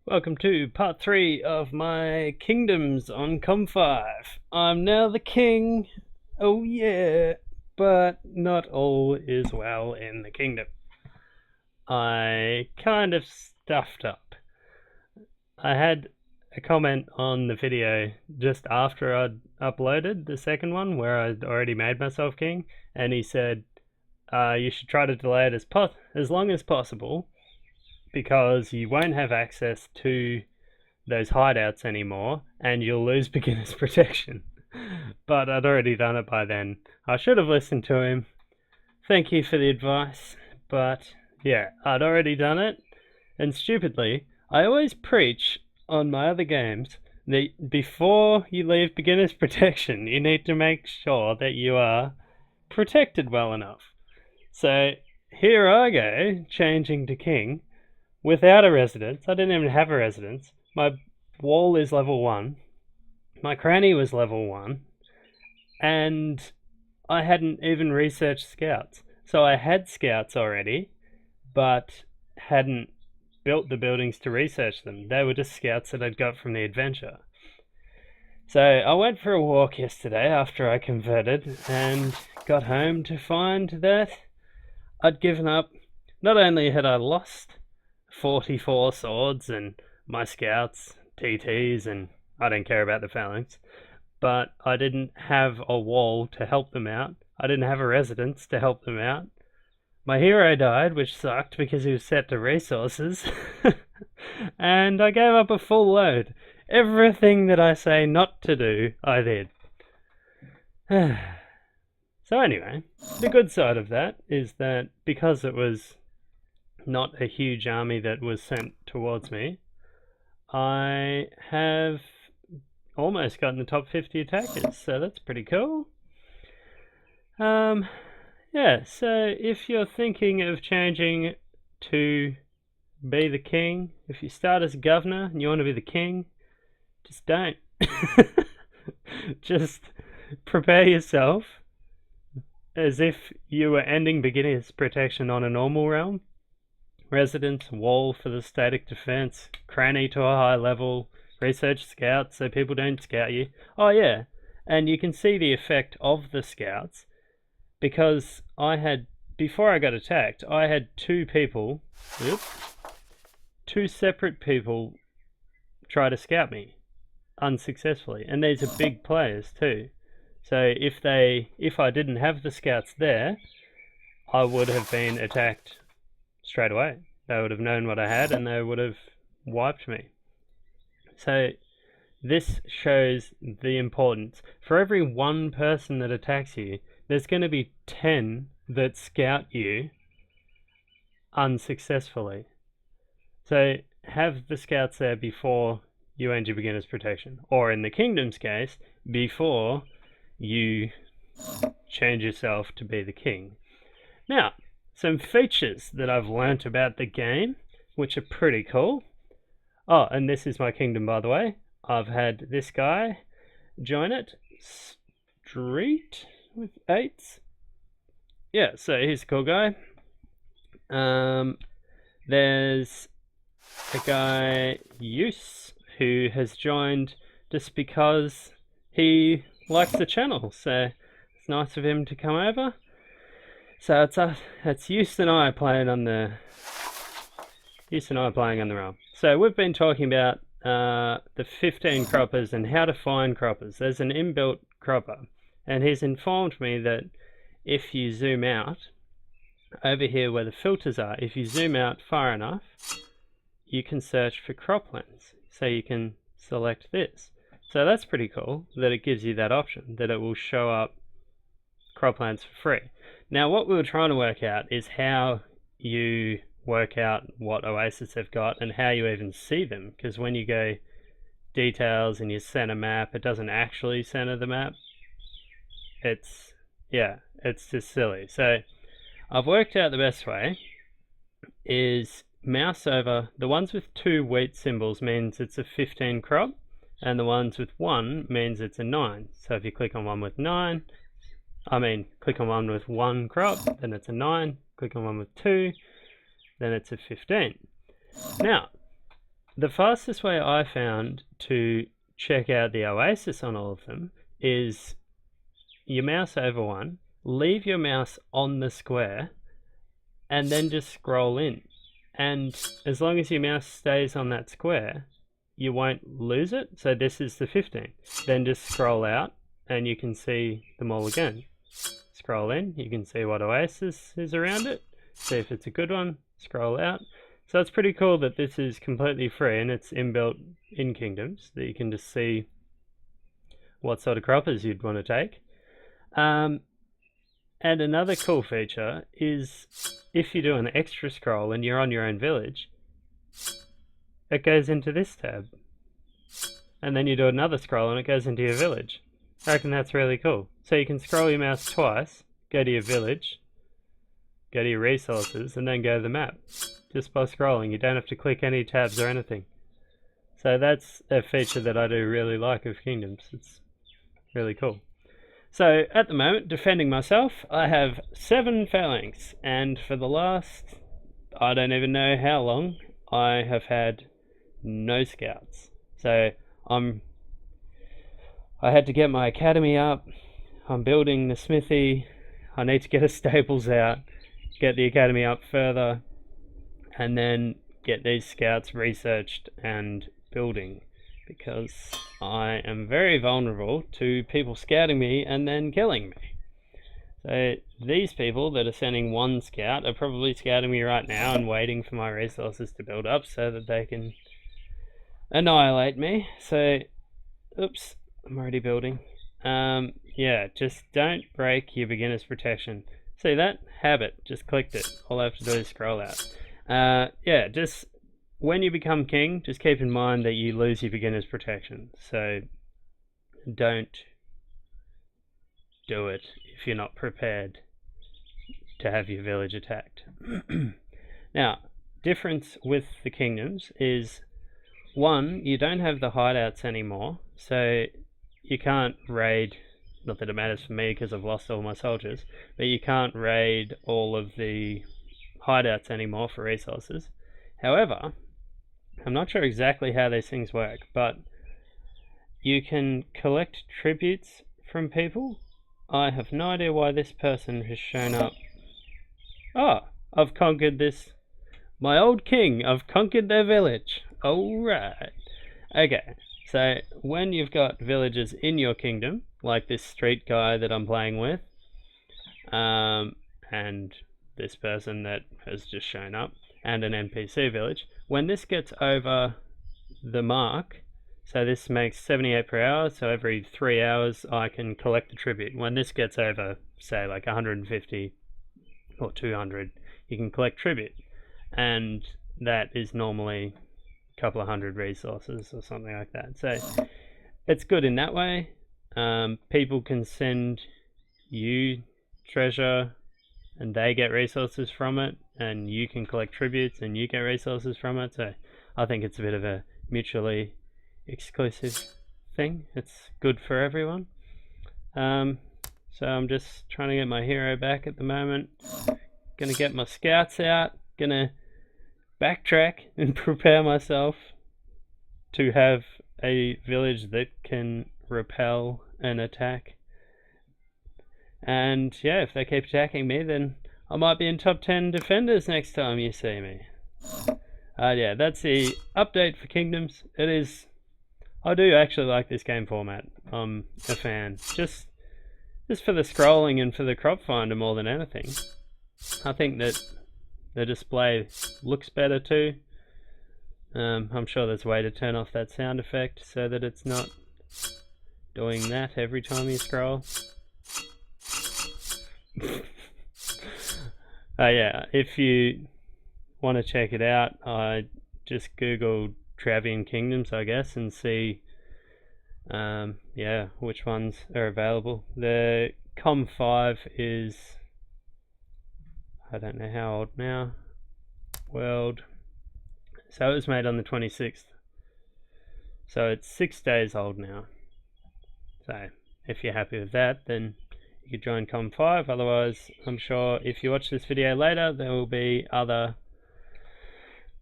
Welcome to part 3 of my kingdoms on Com5. I'm now the king, oh yeah, but not all is well in the kingdom. I kind of stuffed up. I had a comment on the video just after I'd uploaded the second one where I'd already made myself king, and he said you should try to delay it as long as possible because you won't have access to those hideouts anymore and you'll lose beginner's protection. But I'd already done it by then. I should have listened to him. Thank you for the advice. But yeah, I'd already done it. And stupidly, I always preach on my other games that before you leave beginner's protection, you need to make sure that you are protected well enough. So here I go, changing to king without a residence. I didn't even have a residence. My wall is level 1. My cranny was level 1. And I hadn't even researched scouts. So I had scouts already, but hadn't built the buildings to research them. They were just scouts that I'd got from the adventure. So I went for a walk yesterday after I converted and got home to find that I'd given up. Not only had I lost 44 swords and my scouts, TTs, and I don't care about the phalanx, but I didn't have a wall to help them out. I didn't have a residence to help them out. My hero died, which sucked because he was set to resources. And I gave up a full load. Everything that I say not to do, I did. So anyway, the good side of that is that because it was not a huge army that was sent towards me, I have almost gotten the top 50 attackers, so that's pretty cool. Yeah, so if you're thinking of changing to be the king, if you start as governor and you want to be the king, just don't. Just prepare yourself as if you were ending beginner's protection on a normal realm. Residence, wall for the static defense, cranny to a high level, research scouts so people don't scout you. Oh yeah, and you can see the effect of the scouts because before I got attacked, I had two separate people try to scout me unsuccessfully, and these are big players too. So if I didn't have the scouts there, I would have been attacked straight away. They would have known what I had and they would have wiped me. So this shows the importance. For every one person that attacks you, there's going to be 10 that scout you unsuccessfully. So have the scouts there before you end your beginner's protection, or in the kingdom's case, before you change yourself to be the king. Now, some features that I've learnt about the game, which are pretty cool. Oh, and this is my kingdom, by the way. I've had this guy join it. Street with 8s. Yeah, so he's a cool guy. There's a guy, Use, who has joined just because he likes the channel. So it's nice of him to come over. So it's Use and I playing on the realm. So we've been talking about the 15 croppers and how to find croppers. There's an inbuilt cropper, and he's informed me that if you zoom out over here where the filters are, if you zoom out far enough, you can search for croplands. So you can select this. So that's pretty cool that it gives you that option, that it will show up croplands for free. Now what we were trying to work out is how you work out what oasis they've got and how you even see them, because when you go details and you center map, it doesn't actually center the map. It's just silly. So I've worked out the best way is mouse over. The ones with 2 wheat symbols means it's a 15 crop, and the ones with 1 means it's a 9. So if you click on one with click on one with 1 crop, then it's a 9. Click on one with 2, then it's a 15. Now, The fastest way I found to check out the oasis on all of them is you mouse over one, leave your mouse on the square, and then just scroll in. And as long as your mouse stays on that square, you won't lose it. So this is the 15. Then just scroll out and you can see them all again. Scroll in, you can see what oasis is around it, see if it's a good one, scroll out. So it's pretty cool that this is completely free and it's inbuilt in Kingdoms, that you can just see what sort of croppers you'd want to take. And another cool feature is if you do an extra scroll and you're on your own village, it goes into this tab. And then you do another scroll and it goes into your village. I reckon that's really cool. So you can scroll your mouse twice, go to your village, go to your resources, and then go to the map. Just by scrolling, you don't have to click any tabs or anything. So that's a feature that I do really like of Kingdoms. It's really cool. So at the moment, defending myself, I have 7 phalanx, and for the last, I don't even know how long, I have had no scouts. So I had to get my academy up, I'm building the smithy, I need to get a stables out, get the academy up further, and then get these scouts researched and building, because I am very vulnerable to people scouting me and then killing me. So these people that are sending 1 scout are probably scouting me right now and waiting for my resources to build up so that they can annihilate me. So, oops, I'm already building. Yeah, just don't break your beginner's protection. See that? Habit, just clicked it. All I have to do is scroll out. Yeah, just when you become king, just keep in mind that you lose your beginner's protection. So don't do it if you're not prepared to have your village attacked. Now, difference with the kingdoms is, 1, you don't have the hideouts anymore, so you can't raid, not that it matters for me because I've lost all my soldiers, but you can't raid all of the hideouts anymore for resources. However, I'm not sure exactly how these things work, but you can collect tributes from people. I have no idea why this person has shown up. Oh, I've conquered this. My old king, I've conquered their village. Alright. Okay, so when you've got villagers in your kingdom, like this street guy that I'm playing with, and this person that has just shown up, and an NPC village, when this gets over the mark, so this makes 78 per hour, so every 3 hours I can collect the tribute. When this gets over, say, like 150 or 200, you can collect tribute, and that is normally a couple of hundred resources or something like that. So it's good in that way. People can send you treasure and they get resources from it, and you can collect tributes and you get resources from it. So I think it's a bit of a mutually exclusive thing. It's good for everyone. So I'm just trying to get my hero back at the moment. Gonna get my scouts out, gonna backtrack and prepare myself to have a village that can repel an attack. And yeah, if they keep attacking me, then I might be in top 10 defenders next time you see me. Yeah, that's the update for Kingdoms. I do actually like this game format. I'm a fan. Just for the scrolling and for the crop finder more than anything. I think that the display looks better too. I'm sure there's a way to turn off that sound effect so that it's not doing that every time you scroll. Yeah, if you want to check it out, I just googled Travian Kingdoms, I guess, and see yeah, which ones are available. The Com5 is, I don't know how old now, world, so it was made on the 26th, so it's 6 days old now. So if you're happy with that, then you could join Com5. Otherwise, I'm sure if you watch this video later, there will be other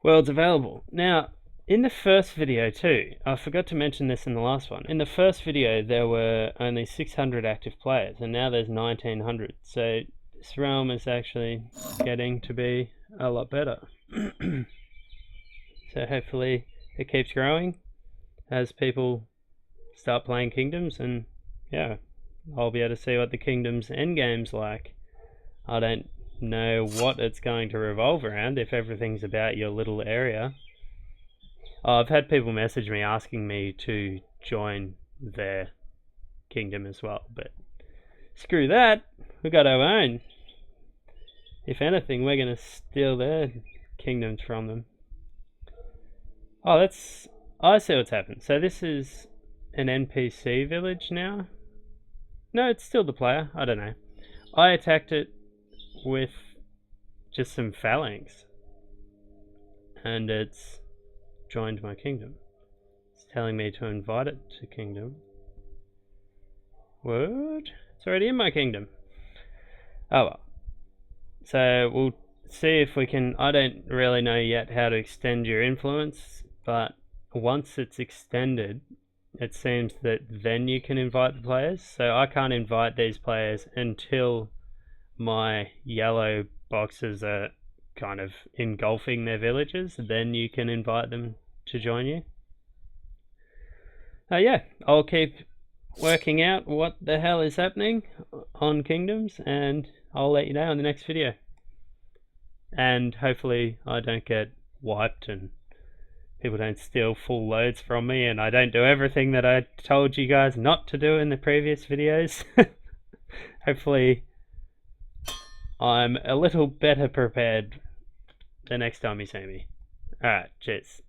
worlds available. Now, In the first video too, I forgot to mention this in the last one. In the first video, there were only 600 active players, and now there's 1900. So this realm is actually getting to be a lot better. So hopefully it keeps growing as people start playing Kingdoms, and yeah, I'll be able to see what the Kingdoms endgame's like. I don't know what it's going to revolve around if everything's about your little area. I've had people message me asking me to join their kingdom as well, but screw that, we got our own. If anything, we're going to steal their kingdoms from them. Oh, I see what's happened. So this is an NPC village now? No, it's still the player, I don't know. I attacked it with just some phalanx, and it's joined my kingdom. It's telling me to invite it to kingdom. What? It's already in my kingdom. Oh well. So we'll see if we can. I don't really know yet how to extend your influence, but once it's extended, it seems that then you can invite the players. So I can't invite these players until my yellow boxes are kind of engulfing their villages. Then you can invite them to join you. Yeah, I'll keep working out what the hell is happening on Kingdoms, and I'll let you know in the next video. And hopefully I don't get wiped and people don't steal full loads from me, and I don't do everything that I told you guys not to do in the previous videos. Hopefully I'm a little better prepared the next time you see me. Alright, cheers.